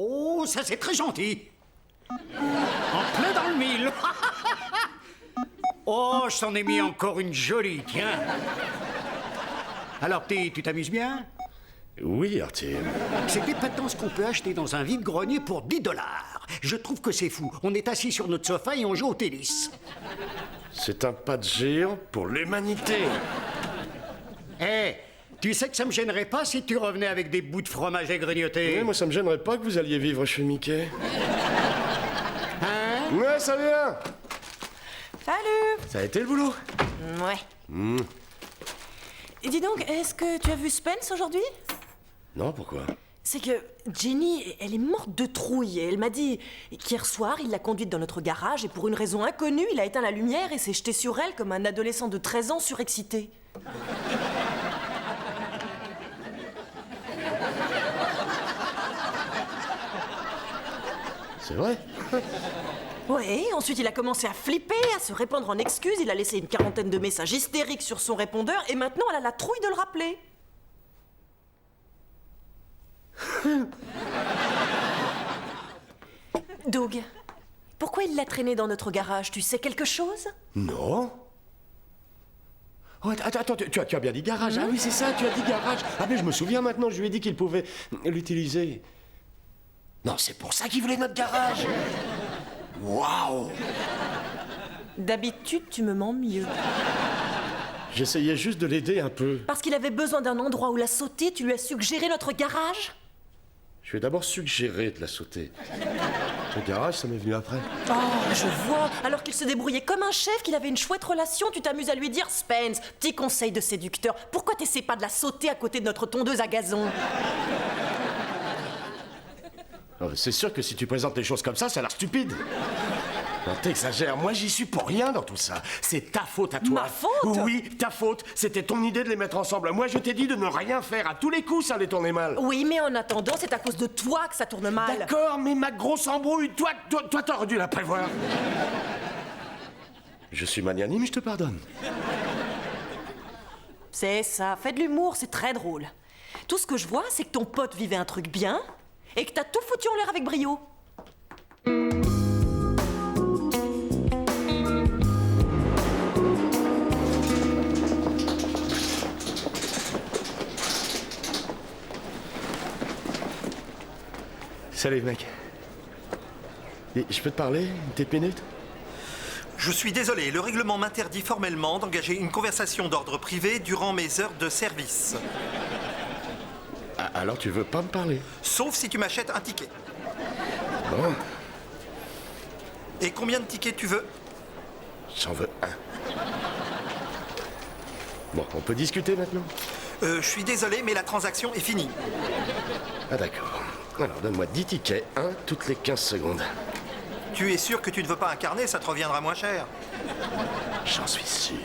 Oh, ça c'est très gentil. En plein dans le mille. Oh, je t'en ai mis encore une jolie, tiens. Alors, tu t'amuses bien? Oui, Artie. C'est épatant ce qu'on peut acheter dans un vide-grenier pour 10 $. Je trouve que c'est fou. On est assis sur notre sofa et on joue au tennis. C'est un pas de géant pour l'humanité. Eh, tu sais que ça me gênerait pas si tu revenais avec des bouts de fromage égreniotés. Oui, moi, ça me gênerait pas que vous alliez vivre chez Mickey. Hein? Ouais, ça vient. Salut. Ça a été le boulot? Ouais. Et dis donc, est-ce que tu as vu Spence aujourd'hui? Non, pourquoi? C'est que Jenny, elle est morte de trouille. Et elle m'a dit qu'hier soir, il l'a conduite dans notre garage et pour une raison inconnue, il a éteint la lumière et s'est jeté sur elle comme un adolescent de 13 ans surexcité. C'est vrai? Ouais, ensuite il a commencé à flipper, à se répandre en excuses, il a laissé une quarantaine de messages hystériques sur son répondeur et maintenant elle a la trouille de le rappeler. Doug, pourquoi il l'a traîné dans notre garage? Tu sais quelque chose? Non. Oh, attends, tu as bien dit garage. Ah oui, c'est ça, tu as dit garage. Ah mais je me souviens maintenant, je lui ai dit qu'il pouvait l'utiliser. Non, c'est pour ça qu'il voulait notre garage. Waouh! D'habitude, tu me mens mieux. J'essayais juste de l'aider un peu. Parce qu'il avait besoin d'un endroit où la sauter, tu lui as suggéré notre garage? Je lui ai d'abord suggéré de la sauter. Le garage, ça m'est venu après. Oh, je vois. Alors qu'il se débrouillait comme un chef, qu'il avait une chouette relation, tu t'amuses à lui dire Spence, petit conseil de séducteur, pourquoi t'essaies pas de la sauter à côté de notre tondeuse à gazon? Oh, c'est sûr que si tu présentes les choses comme ça a l'air stupide. Non, t'exagères. Moi, j'y suis pour rien dans tout ça. C'est ta faute à toi. Ma faute? Oui, ta faute. C'était ton idée de les mettre ensemble. Moi, je t'ai dit de ne rien faire. À tous les coups, ça allait tourner mal. Oui, mais en attendant, c'est à cause de toi que ça tourne mal. D'accord, mais ma grosse embrouille, toi, t'aurais dû la prévoir. Je suis magnanime, je te pardonne. C'est ça, fais de l'humour, c'est très drôle. Tout ce que je vois, c'est que ton pote vivait un truc bien et que t'as tout foutu en l'air avec brio. Salut, mec. Et je peux te parler une petite minute? Je suis désolé, le règlement m'interdit formellement d'engager une conversation d'ordre privé durant mes heures de service. Ah, alors tu veux pas me parler? Sauf si tu m'achètes un ticket. Bon, Et combien de tickets tu veux? j'en veux un. Bon, on peut discuter maintenant? Je suis désolé, mais la transaction est finie. Ah d'accord. Alors donne-moi 10 tickets, un toutes les 15 secondes. Tu es sûr que tu ne veux pas un carnet? Ça te reviendra moins cher. J'en suis sûr.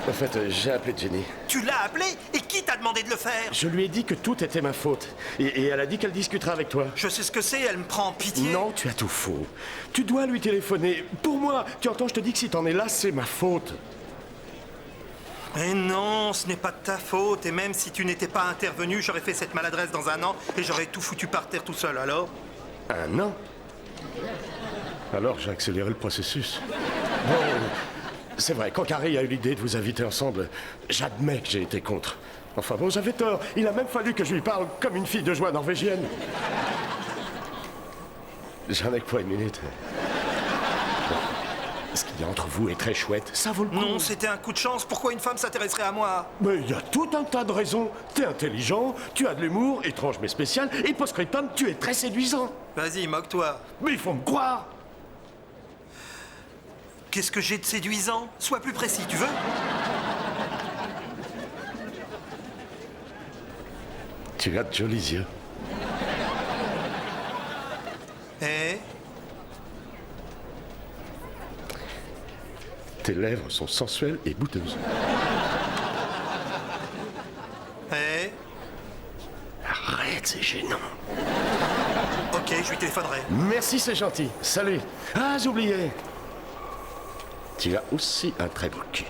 En fait, j'ai appelé Jenny. Tu l'as appelé? Et qui t'a demandé de le faire? Je lui ai dit que tout était ma faute. Et elle a dit qu'elle discutera avec toi. Je sais ce que c'est, elle me prend en pitié. Non, tu as tout faux. Tu dois lui téléphoner. Pour moi, tu entends, je te dis que si t'en es là, c'est ma faute. Mais non, ce n'est pas de ta faute. Et même si tu n'étais pas intervenu, j'aurais fait cette maladresse dans un an et j'aurais tout foutu par terre tout seul, alors? Un an? Alors j'ai accéléré le processus. Bon, c'est vrai, quand Carrie a eu l'idée de vous inviter ensemble, j'admets que j'ai été contre. Enfin bon, j'avais tort. Il a même fallu que je lui parle comme une fille de joie norvégienne. J'en ai que pour une minute. Bon. Ce qu'il y a entre vous est très chouette. Ça vaut le coup. Non, c'était un coup de chance. Pourquoi une femme s'intéresserait à moi? Mais il y a tout un tas de raisons. T'es intelligent, tu as de l'humour, étrange mais spécial, et post-scriptum, tu es très séduisant. Vas-y, moque-toi. Mais il faut me croire. Qu'est-ce que j'ai de séduisant? Sois plus précis, tu veux? Tu as de jolis yeux. Eh? Tes lèvres sont sensuelles et bouteuses. Eh? Arrête, c'est gênant. Ok, je lui téléphonerai. Merci, c'est gentil. Salut. Ah, j'oubliais. Tu as aussi un très beau cul.